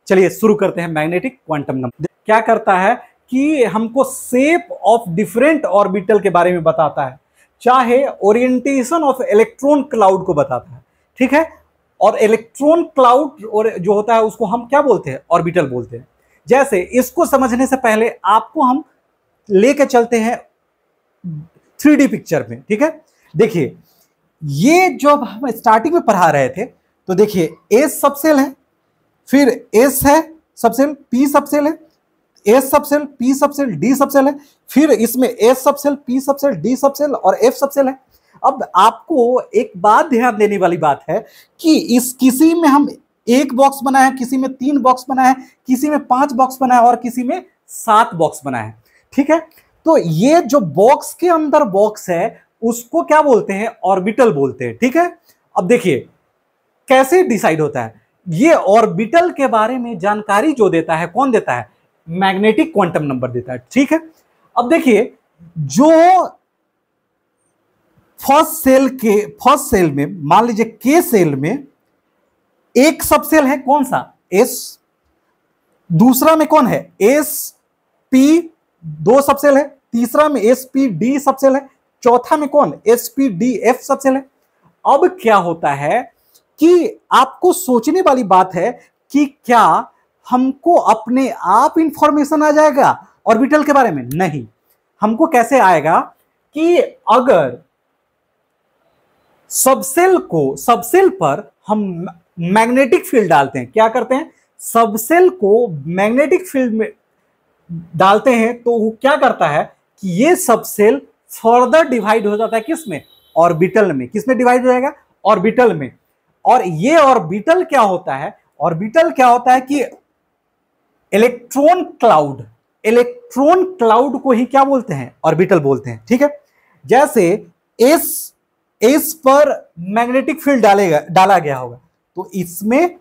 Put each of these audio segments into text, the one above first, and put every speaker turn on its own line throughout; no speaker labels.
चलिए शुरू करते हैं। मैग्नेटिक क्वांटम नंबर क्या करता है कि हमको शेप ऑफ डिफरेंट ऑर्बिटल के बारे में बताता है, चाहे ओरिएंटेशन ऑफ इलेक्ट्रॉन क्लाउड को बताता है, ठीक है। और इलेक्ट्रॉन क्लाउड और जो होता है उसको हम क्या बोलते हैं, ऑर्बिटल बोलते हैं। जैसे इसको समझने से पहले आपको हम लेके चलते हैं 3D पिक्चर में, ठीक है। देखिए ये जब हम स्टार्टिंग में पढ़ा रहे थे तो देखिए एस सबसेल है, फिर एस है सबसेल, पी सबसेल है, S subshell, P subshell, D subshell है, फिर इसमें S subshell, P subshell, D subshell और एफ सबसेल है। अब आपको एक बात ध्यान देने वाली बात है कि इस किसी में हम एक बॉक्स बनाए हैं, किसी में 3 बॉक्स बनाए हैं, किसी में 5 बॉक्स बनाए हैं और किसी में 7 बॉक्स बनाए हैं, ठीक है। तो ये जो बॉक्स के अंदर बॉक्स है उसको क्या बोलते हैं, ऑर्बिटल बोलते हैं, ठीक है। अब देखिए कैसे डिसाइड होता है, ये ऑर्बिटल के बारे में जानकारी जो देता है कौन देता है, मैग्नेटिक क्वांटम नंबर देता है, ठीक है। अब देखिए जो फर्स्ट सेल में मान लीजिए के सेल में एक सबसेल है कौन सा, एस, दूसरा में कौन है, एस पी, 2 सबसेल है, तीसरा में एस पी डी सबसेल है, चौथा में कौन, S P D F subshell है। अब क्या होता है कि आपको सोचने वाली बात है कि क्या हमको अपने आप इंफॉर्मेशन आ जाएगा ऑर्बिटल के बारे में, नहीं। हमको कैसे आएगा कि अगर सबसेल पर हम मैग्नेटिक फील्ड डालते हैं, क्या करते हैं, सबसेल को मैग्नेटिक फील्ड में डालते हैं तो वो क्या करता है कि ये सबसेल फर्दर डिवाइड हो जाता है किसमें, ऑर्बिटल में। किसमें डिवाइड हो जाएगा, ऑर्बिटल में। और ये ऑर्बिटल क्या होता है, ऑर्बिटल क्या होता है कि इलेक्ट्रॉन क्लाउड को ही क्या बोलते हैं, ऑर्बिटल बोलते हैं, ठीक है। जैसे एस पर मैग्नेटिक फील्ड डाला गया होगा तो इसमें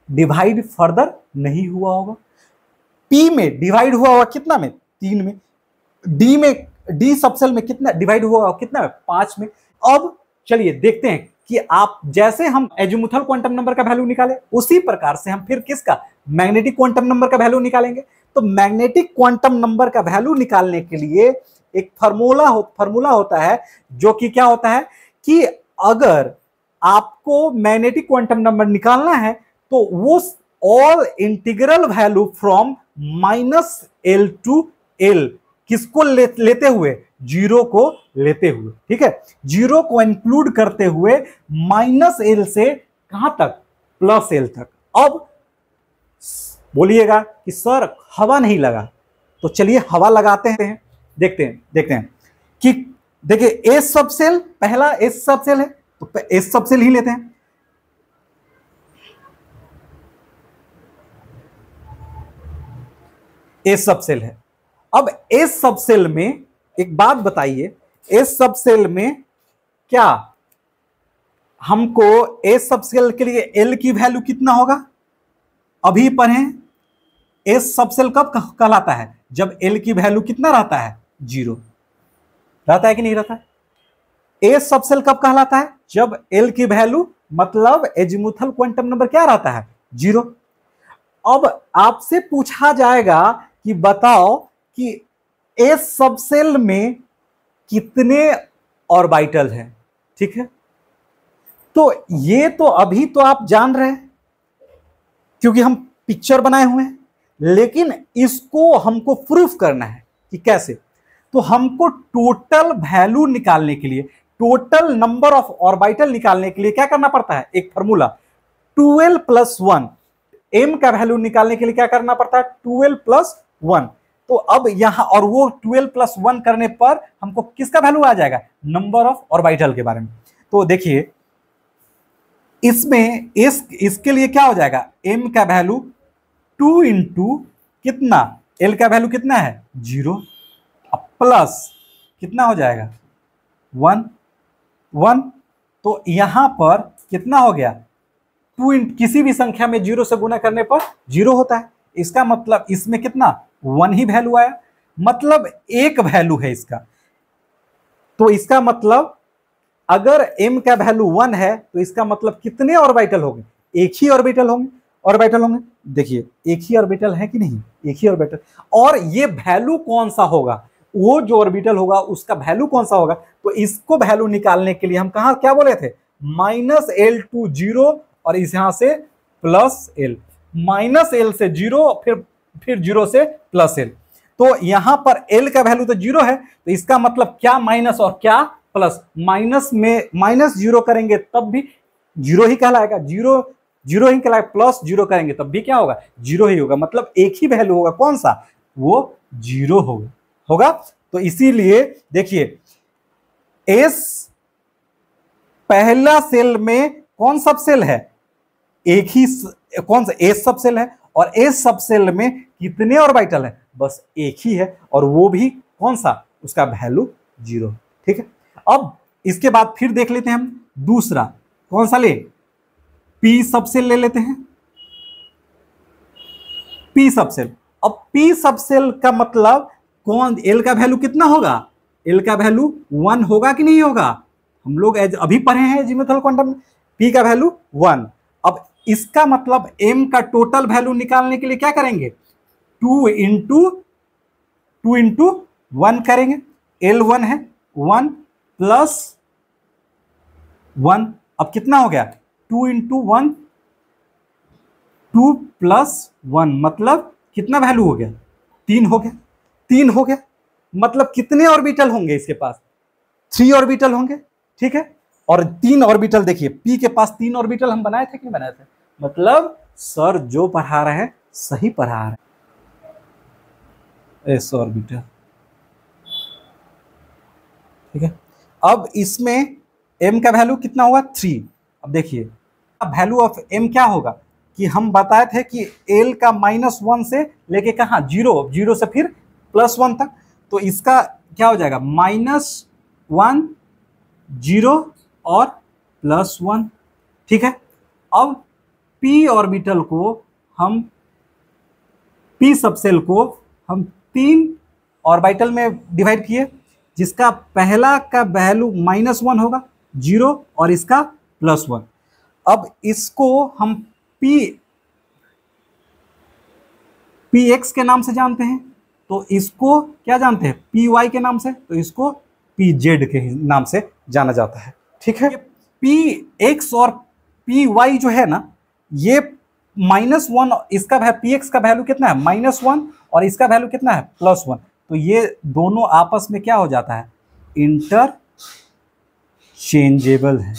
डिवाइड फर्दर नहीं हुआ होगा। पी में डिवाइड हुआ होगा कितना में, 3 में। डी सबसेल में कितना डिवाइड हुआ होगा, कितना में, 5 में। अब चलिए देखते हैं कि आप जैसे हम एजीमुथल क्वांटम नंबर का वैल्यू निकाले उसी प्रकार से हम फिर किसका, मैग्नेटिक क्वांटम नंबर का वैल्यू निकालेंगे। तो मैग्नेटिक क्वांटम नंबर का वैल्यू निकालने के लिए एक फार्मूला होता है जो कि क्या होता है कि अगर आपको मैग्नेटिक क्वांटम नंबर निकालना है तो वो all integral value from -L to L किसको लेते हुए, 0 को लेते हुए, ठीक है। 0 को इंक्लूड करते हुए -L से कहां तक, +L तक। अब बोलिएगा कि सर हवा नहीं लगा, तो चलिए हवा लगाते हैं, देखते हैं कि देखिए एस सबसेल, पहला एस सबसेल है तो एस सबसेल ही लेते हैं। एस सबसेल है। अब एस सबसेल में एक बात बताइए, एस सबसेल में क्या हमको एस सबसेल के लिए एल की वैल्यू कितना होगा, अभी पढ़ें। एस सबसेल कब कहलाता है, जब एल की वैल्यू कितना रहता है, 0 रहता है कि नहीं रहता है। एस सबसेल कब कहलाता है, जब एल की वैल्यू मतलब एजीमुथल क्वांटम नंबर क्या रहता है, 0। अब आपसे पूछा जाएगा कि बताओ कि एस सबसेल में कितने ऑर्बिटल हैं, ठीक है। तो ये तो अभी तो आप जान रहे हैं क्योंकि हम पिक्चर बनाए हुए हैं, लेकिन इसको हमको प्रूफ करना है कि कैसे। तो हमको टोटल वैल्यू निकालने के लिए, टोटल नंबर ऑफ ऑर्बिटल निकालने के लिए क्या करना पड़ता है, एक फार्मूला 12 + 1। एम का वैल्यू निकालने के लिए क्या करना पड़ता है, 12 + 1। तो अब यहां और वो 12 + 1 करने पर हमको किसका वैल्यू आ जाएगा, नंबर ऑफ ऑर्बिटल के बारे में। तो देखिए इसमें इसके लिए क्या हो जाएगा, एम का वैल्यू 2 × कितना, एल का वैल्यू कितना है, 0, प्लस कितना हो जाएगा, 1। तो यहां पर कितना हो गया, 2 किसी भी संख्या में 0 से गुना करने पर 0 होता है। इसका मतलब इसमें कितना, 1 ही वैल्यू आया, मतलब एक वैल्यू है इसका। तो इसका मतलब अगर m का वैल्यू 1 है तो इसका मतलब कितने ऑर्बिटल होंगे, एक ही ऑर्बिटल होंगे। ऑर्बिटल होंगे? देखिए एक ही ऑर्बिटल है कि नहीं, एक ही ऑर्बिटल। और ये वैल्यू कौन सा होगा, वो जो ऑर्बिटल होगा उसका वैल्यू कौन सा होगा, तो इसको वैल्यू निकालने के लिए हम कहा क्या बोले थे, -l to 0 और इस यहां से +l, -l से 0 फिर 0 से +l। तो यहां पर l का वैल्यू तो 0 है, तो इसका मतलब क्या माइनस और क्या प्लस, माइनस में -0 करेंगे तब भी 0 ही कहलाएगा, 0 ही कहलाएगा, +0 करेंगे तब भी क्या होगा, 0 ही होगा। मतलब एक ही वैल्यू होगा, कौन सा, वो 0 होगा। तो इसीलिए देखिए एस पहला सेल में कौन सब सेल है, एक ही, कौन सा, एस सब सेल है, और एस सब सेल में कितने ऑर्बिटल है, बस एक ही है, और वो भी कौन सा, उसका वैल्यू 0। ठीक है, अब इसके बाद फिर देख लेते हैं हम दूसरा, कौन सा ले, पी सबसेल ले लेते हैं, पी सबसेल। अब पी सबसेल का मतलब कौन, एल का वैल्यू कितना होगा, एल का वैल्यू 1 होगा कि नहीं होगा, हम लोग अभी पढ़े हैं जियोमेट्रिकल क्वांटम, पी का वैल्यू 1। अब इसका मतलब एम का टोटल वैल्यू निकालने के लिए क्या करेंगे, 2 इंटू 1 करेंगे, एल 1 है, 1 + 1, अब कितना हो गया, 2 इंटू 1, 2 + 1, मतलब कितना वैल्यू हो गया, 3 हो गया, 3 हो गया। मतलब कितने ऑर्बिटल होंगे इसके पास, 3 ऑर्बिटल होंगे। ठीक है, और 3 ऑर्बिटल, देखिए पी के पास 3 ऑर्बिटल हम बनाए थे कि नहीं बनाए थे, मतलब सर जो पढ़ा रहे हैं सही पढ़ा रहे हैं, एस ऑर्बिटल। ठीक है, अब इसमें m का वैल्यू कितना हुआ, 3। अब देखिए वैल्यू ऑफ m क्या होगा, कि हम बताए थे कि l का -1 से लेके कहाँ, 0 से फिर +1 तक, तो इसका क्या हो जाएगा, -1 0 और +1। ठीक है, अब p ऑर्बिटल को हम, p सबसेल को हम 3 ऑर्बिटल में डिवाइड किए, जिसका पहला का वैल्यू -1 होगा, 0 और इसका +1। अब इसको हम px के नाम से जानते हैं, तो इसको क्या जानते हैं, py के नाम से, तो इसको pz के नाम से जाना जाता है। ठीक है, px और py जो है ना, ये -1, इसका px का वैल्यू कितना है, -1, और इसका वैल्यू कितना है, +1, तो ये दोनों आपस में क्या हो जाता है, इंटरचेंजेबल है।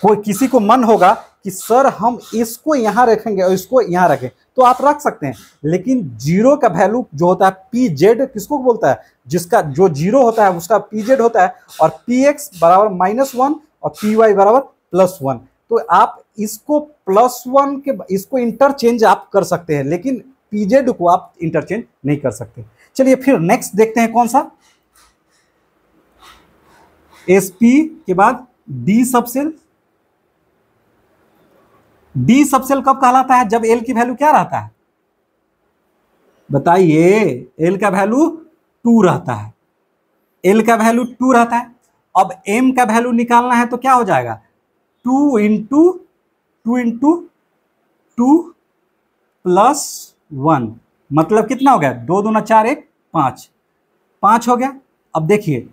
कोई किसी को मन होगा कि सर हम इसको यहां रखेंगे और इसको यहां रखें, तो आप रख सकते हैं, लेकिन 0 का वैल्यू जो होता है pz किसको बोलता है, जिसका जो 0 होता है उसका pz होता है, और px बराबर -1 और py बराबर +1। तो आप इसको +1 के, इसको इंटरचेंज आप कर सकते हैं, लेकिन pz को आप इंटरचेंज नहीं कर सकते। चलिए फिर नेक्स्ट देखते हैं, कौन सा, sp के बाद d सबसेल। डी सबसेल कब कहलाता है, जब एल की वैल्यू क्या रहता है, बताइए, एल का वैल्यू 2 रहता है, एल का वैल्यू 2 रहता है। अब एम का वैल्यू निकालना है तो क्या हो जाएगा, 2 इंटू 2 + 1, मतलब कितना हो गया, 2 दूना 4 1 5 हो गया। अब देखिए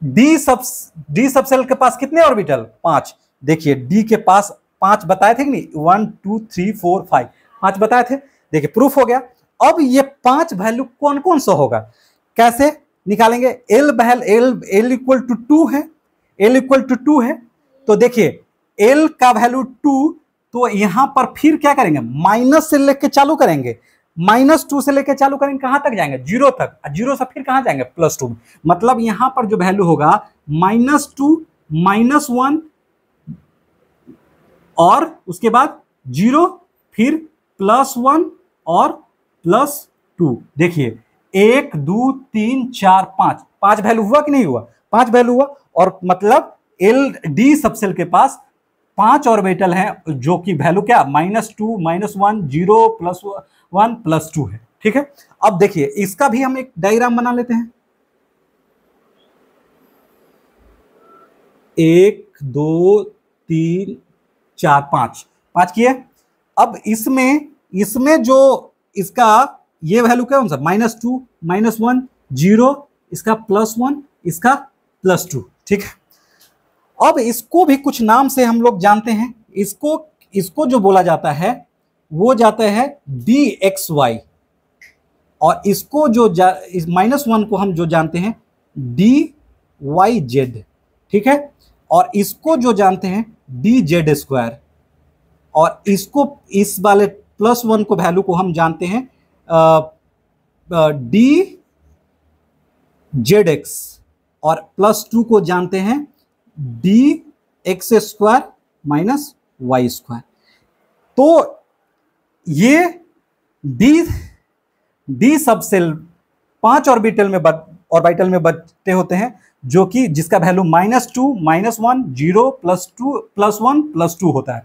डी सबसेल के पास कितने ऑर्बिटल, 5। देखिए डी के पास 5 बताए थे कि नहीं, 1 2 3 4 5, 5 बताए थे। देखिए प्रूफ हो गया। अब ये 5 वैल्यू कौन कौन सा होगा, कैसे निकालेंगे, एल इक्वल टू 2 है, एल इक्वल टू 2 है, तो देखिए एल का वैल्यू 2, तो यहां पर फिर क्या करेंगे, माइनस से लेके चालू करेंगे, -2 से लेके चालू करेंगे, कहां तक जाएंगे, 0 तक, 0 से फिर कहां जाएंगे, +2। मतलब यहां पर जो वैल्यू होगा -2 -1 और उसके बाद 0 फिर +1 और +2। देखिए 1 2 3 4 5 वैल्यू हुआ कि नहीं हुआ, 5 वैल्यू हुआ, और मतलब एल डी सबसेल के पास 5 ऑर्बिटल हैं, जो कि वैल्यू क्या, -2 -1 0 +1 +2 है। ठीक है, अब देखिए इसका भी हम एक डायग्राम बना लेते हैं, 1 2 3 4 5 5 किए। अब इसमें जो इसका ये वैल्यू क्या है, -2 -1 0, इसका +1, इसका +2, ठीक है। अब इसको भी कुछ नाम से हम लोग जानते हैं। इसको जो बोला जाता है वो जाता है dxy, और इसको जो इस -1 को हम जो जानते हैं dyz, ठीक है। और इसको जो जानते हैं dz², और इसको इस वाले +1 को वैल्यू को हम जानते हैं dzx, और +2 को जानते हैं dx² - y²। तो ये डी सबसेल 5 ऑर्बिटल में बटे होते हैं, जो कि जिसका वैल्यू -2 -1 0 +2 +1 +2 होता है।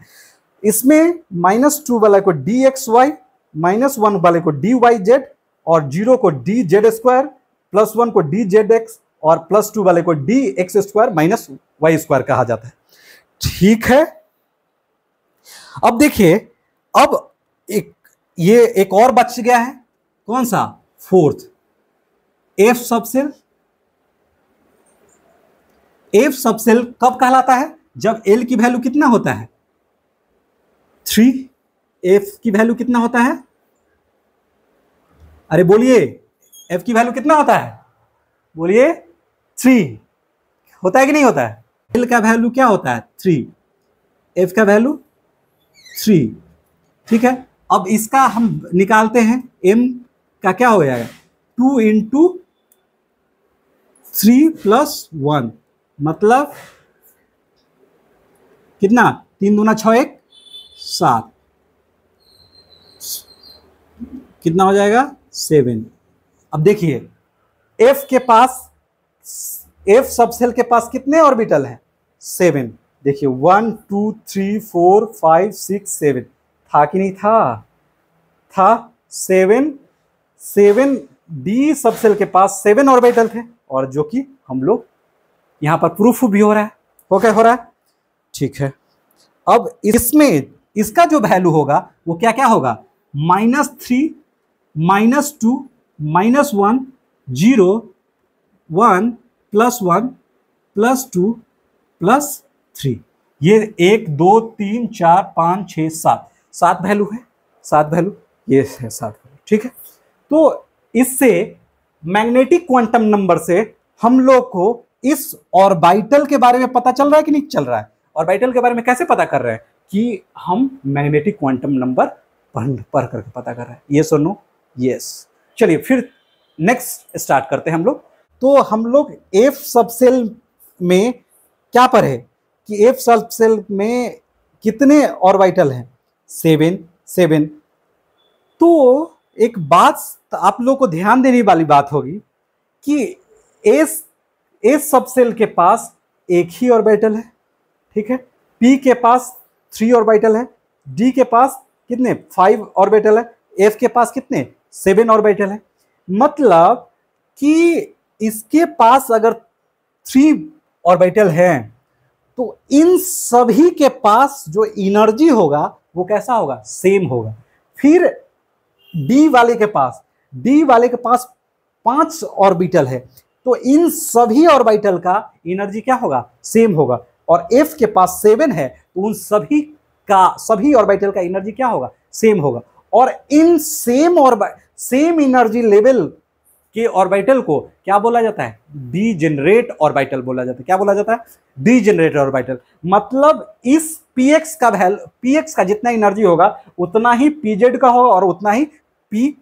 इसमें -2 वाले को dxy, -1 वाले को dyz, और 0 को dz², +1 को dzx, और +2 वाले को dx² - y² कहा जाता है, ठीक है। अब देखिए, अब एक और बच गया है, कौन सा, 4th, F subshell. F subshell कब कहलाता है, जब एल की वैल्यू कितना होता है, 3। एफ की वैल्यू कितना होता है, अरे बोलिए, एफ की वैल्यू कितना होता है, बोलिए 3 होता है कि नहीं होता है। एल का वैल्यू क्या होता है, 3, एफ का वैल्यू 3, ठीक है। अब इसका हम निकालते हैं, एम का क्या हो जाएगा, 2 × 3 + 1, मतलब कितना, 3 दूना 6 1 7, कितना हो जाएगा, 7। अब देखिए, एफ सबसेल के पास कितने ऑर्बिटल हैं, 7। देखिए 1 2 3 4 5 6 7, था कि नहीं था 7 डी सबसेल के पास 7 ऑर्बिटल थे, और जो कि हम लोग यहां पर प्रूफ भी हो रहा है, हो रहा है, ठीक है। अब इसमें इसका जो वैल्यू होगा वो क्या क्या होगा, -3 -2 -1 0 1 +1 +2 +3, ये 1 2 3 4 5 6 7 वैल्यू है, 7 वैल्यू ये है, 7 वैल्यू, ठीक है। तो इससे मैग्नेटिक क्वांटम नंबर से हम लोग को इस ऑर्बिटल के बारे में पता चल रहा है कि नहीं चल रहा है। ऑर्बिटल के बारे में कैसे पता कर रहे हैं, कि हम मैग्नेटिक क्वांटम नंबर पढ़ करके पता कर रहे हैं, यस और नो, यस। चलिए फिर नेक्स्ट स्टार्ट करते हैं हम लोग। तो हम लोग एफ सबसेल में क्या पढ़े, कि एफ सबसेल में कितने ऑर्बिटल हैं, 7। तो एक बात आप लोग को ध्यान देने वाली बात होगी कि एस सबसेल के पास एक ही ऑर्बिटल है, ठीक है। पी के पास 3 ऑर्बिटल है, डी के पास कितने, 5 ऑर्बिटल है, एफ के पास कितने, 7 ऑर्बिटल है। मतलब कि इसके पास अगर 3 ऑर्बिटल हैं, तो इन सभी के पास जो एनर्जी होगा वो कैसा होगा, सेम होगा। फिर डी वाले के पास 5 ऑर्बिटल है, तो इन सभी ऑर्बिटल का एनर्जी क्या होगा, सेम होगा। और एफ के पास 7 है, तो उन सभी ऑर्बिटल का एनर्जी क्या होगा, सेम होगा। और इन सेम एनर्जी लेवल के ऑर्बिटल को क्या बोला जाता है, डीजेनरेट ऑर्बिटल बोला जाता है। क्या बोला जाता है, डीजेनरेट ऑर्बिटल। मतलब इस px का जितना एनर्जी होगा उतना ही pz का होगा और उतना ही py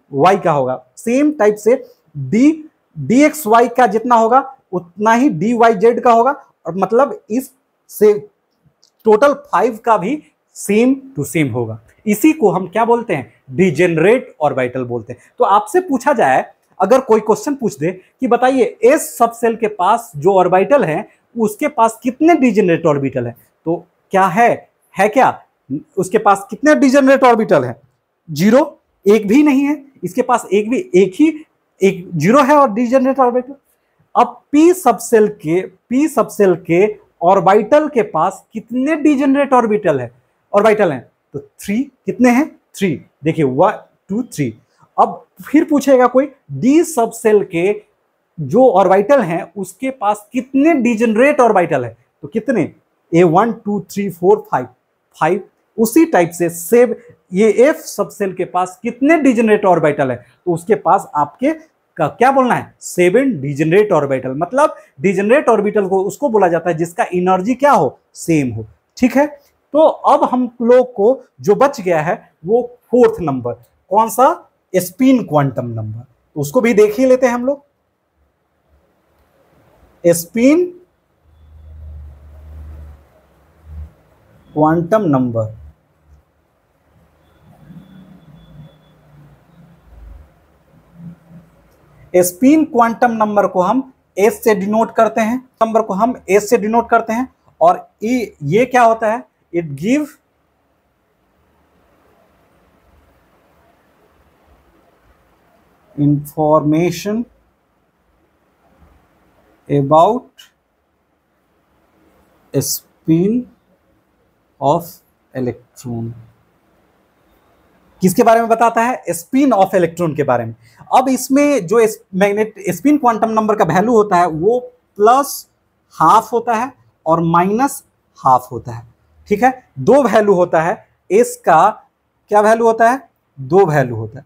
का होगा। सेम टाइप से dxy का जितना होगा उतना ही dyz का होगा, और मतलब इस से टोटल 5 का भी सेम टू सेम होगा। इसी को हम क्या बोलते हैं, डिजेनरेट ऑर्बिटल बोलते हैं। तो आपसे पूछा जाए, अगर कोई क्वेश्चन पूछ दे कि बताइए एस सबसेल के पास जो ऑर्बिटल है उसके पास कितने डिजेनरेट ऑर्बिटल है, तो क्या है क्या, उसके पास कितने डिजेनरेट ऑर्बिटल है, 0, एक भी नहीं है। इसके पास एक 0 है और डिजेनरेट ऑर्बिटल। अब पी सबसेल के ऑर्बिटल के पास कितने डिजेनरेट ऑर्बिटल हैं? तो 3, कितने हैं? 3। देखिए 1 2 3। अब फिर पूछेगा कोई डी सबसेल के जो ऑर्बिटल हैं उसके पास कितने डिजेनरेट ऑर्बिटल है? तो कितने? A1 2 3 4 5 5। उसी टाइप से सेव ये एफ सबसेल के पास कितने डिजेनरेट ऑर्बिटल है? तो उसके पास आपके का क्या बोलना है? 7 डिजेनरेट ऑर्बिटल। मतलब डिजेनरेट ऑर्बिटल को उसको बोला जाता है जिसका एनर्जी क्या हो? सेम हो। ठीक है, तो अब हम लोग को जो बच गया है वो 4th नंबर, कौन सा? Spin quantum number. तो उसको भी देख ही लेते हैं हम लोग। Spin quantum number. Spin quantum number को हम एस से डिनोट करते हैं, नंबर को हम एस से डिनोट करते हैं। और ये क्या होता है? It give information about spin off electron. किसके बारे में बताता है? स्पिन ऑफ इलेक्ट्रॉन के बारे में। अब इसमें जो स्पिन क्वांटम नंबर का वैल्यू होता है वो +½ होता है और -½ होता है। ठीक है, 2 वैल्यू होता है। एस का क्या वैल्यू होता है? 2 वैल्यू होता है,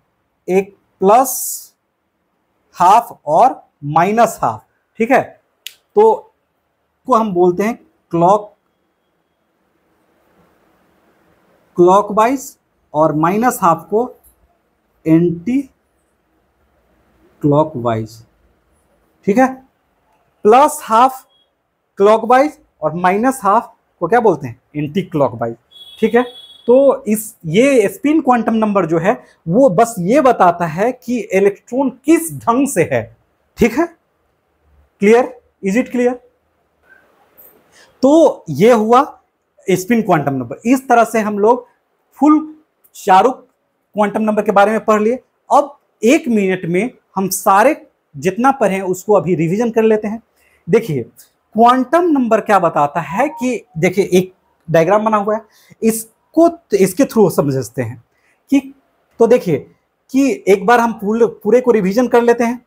एक +½ और -½ ठीक है, तो को हम बोलते हैं क्लॉकवाइज और -½ को एंटी क्लॉकवाइज। ठीक है, +½ क्लॉकवाइज और -½ को क्या बोलते हैं? Anti clockwise. ठीक है, तो ये स्पिन क्वांटम नंबर जो है वो बस ये बताता है कि इलेक्ट्रॉन किस ढंग से है। ठीक है, क्लियर? Is it clear? तो ये हुआ स्पिन क्वांटम नंबर। इस तरह से हम लोग फुल चारों क्वांटम नंबर के बारे में पढ़ लिए। अब 1 मिनट में हम सारे जितना पढ़े उसको अभी रिवीजन कर लेते हैं। देखिए क्वांटम नंबर क्या बताता है कि देखिए एक डायग्राम बना हुआ है, इसको इसके थ्रू समझते हैं कि तो देखिए कि एक बार हम पूरे को रिवीजन कर लेते हैं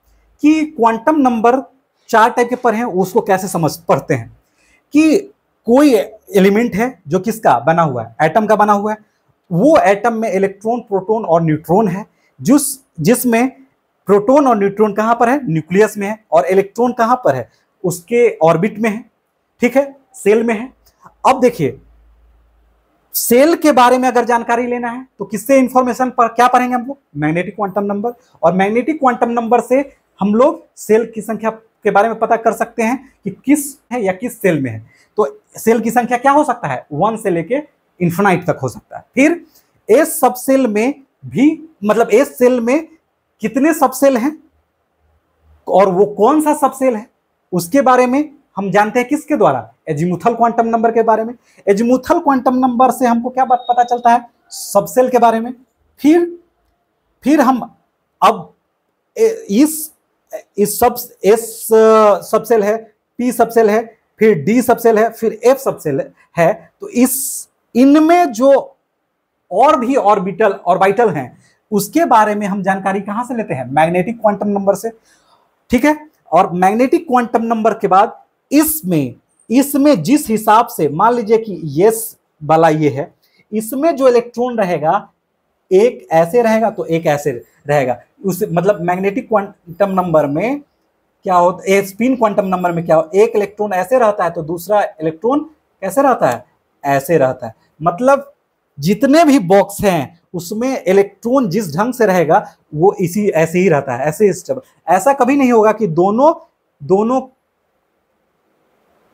कि क्वांटम नंबर 4 टाइप के पढ़े हैं, उसको कैसे पढ़ते हैं। कि कोई एलिमेंट है जो किसका बना हुआ है? एटम का बना हुआ है। वो एटम में इलेक्ट्रॉन, प्रोटॉन और न्यूट्रॉन है, जिसमें प्रोटॉन और न्यूट्रॉन कहां पर है? न्यूक्लियस में है। और इलेक्ट्रॉन कहां पर है? उसके ऑर्बिट में है। ठीक है, सेल में है। अब देखिए सेल के बारे में अगर जानकारी लेना है तो किससे इंफॉर्मेशन पर क्या पढ़ेंगे हम लोग? Magnetic quantum number. और मैग्नेटिक क्वांटम नंबर से हम लोग सेल की संख्या के बारे में पता कर सकते हैं कि किस है या किस सेल में है। तो सेल की संख्या क्या हो सकता है? 1 से लेके इन्फिनाइट तक हो सकता है। फिर एस सबसेल में भी, मतलब एस सेल में कितने सबसेल हैं और वो कौन सा सबसेल है उसके बारे में हम जानते हैं किसके द्वारा? एजीमुथल क्वांटम नंबर के बारे में। एजीमुथल क्वांटम नंबर से हमको क्या बात पता चलता है? सबसेल के बारे में। फिर हम अब इस सबसेल है, पी सबसेल है, फिर डी सबसेल है, फिर एफ सबसेल है। तो इनमें जो और भी ऑर्बिटल हैं उसके बारे में हम जानकारी कहां से लेते हैं? मैग्नेटिक क्वांटम नंबर से। ठीक है, और मैग्नेटिक क्वांटम नंबर के बाद इसमें जिस हिसाब से, मान लीजिए कि यस वाला ये है, इसमें जो इलेक्ट्रॉन रहेगा एक ऐसे रहेगा तो एक ऐसे रहेगा। उस मतलब मैग्नेटिक क्वांटम नंबर में क्या होता है? स्पिन क्वांटम नंबर में क्या हो? एक इलेक्ट्रॉन ऐसे रहता है तो दूसरा इलेक्ट्रॉन कैसे रहता है? ऐसे रहता है। मतलब जितने भी बॉक्स हैं उसमें इलेक्ट्रॉन जिस ढंग से रहेगा वो ऐसे ही रहता है, ऐसे स्टेबल। ऐसा कभी नहीं होगा कि दोनों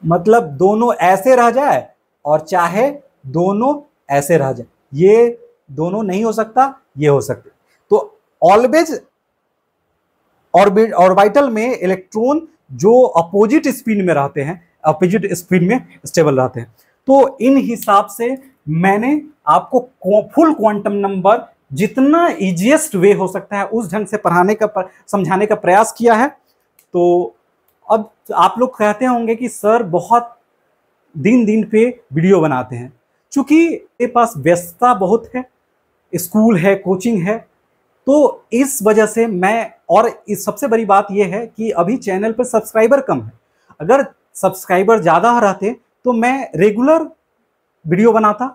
मतलब दोनों ऐसे रह जाए और चाहे दोनों ऐसे रह जाए, ये दोनों नहीं हो सकता, ये हो सकता। तो ऑलवेज ऑर्बिटल में इलेक्ट्रॉन जो अपोजिट स्पिन में रहते हैं, अपोजिट स्पिन में स्टेबल रहते हैं। तो इन हिसाब से मैंने आपको फुल क्वांटम नंबर जितना इजीएस्ट वे हो सकता है उस ढंग से समझाने का प्रयास किया है। तो अब आप लोग कहते होंगे कि सर बहुत दिन दिन पे वीडियो बनाते हैं। चूंकि मेरे पास व्यस्तता बहुत है, स्कूल है, कोचिंग है, तो इस वजह से मैं, और इस सबसे बड़ी बात यह है कि अभी चैनल पर सब्सक्राइबर कम है। अगर सब्सक्राइबर ज़्यादा रहते तो मैं रेगुलर वीडियो बनाता।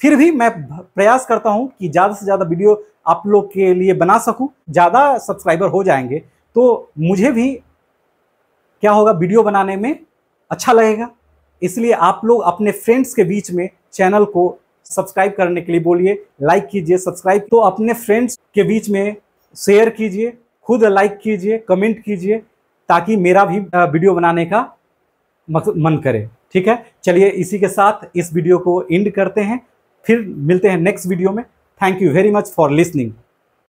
फिर भी मैं प्रयास करता हूं कि ज़्यादा से ज़्यादा वीडियो आप लोग के लिए बना सकूं। ज़्यादा सब्सक्राइबर हो जाएंगे तो मुझे भी क्या होगा, वीडियो बनाने में अच्छा लगेगा। इसलिए आप लोग अपने फ्रेंड्स के बीच में चैनल को सब्सक्राइब करने के लिए बोलिए, लाइक कीजिए, सब्सक्राइब तो अपने फ्रेंड्स के बीच में शेयर कीजिए, खुद लाइक कीजिए, कमेंट कीजिए, ताकि मेरा भी वीडियो बनाने का मन करे। ठीक है, चलिए इसी के साथ इस वीडियो को एंड करते हैं, फिर मिलते हैं नेक्स्ट वीडियो में। Thank you very much for listening.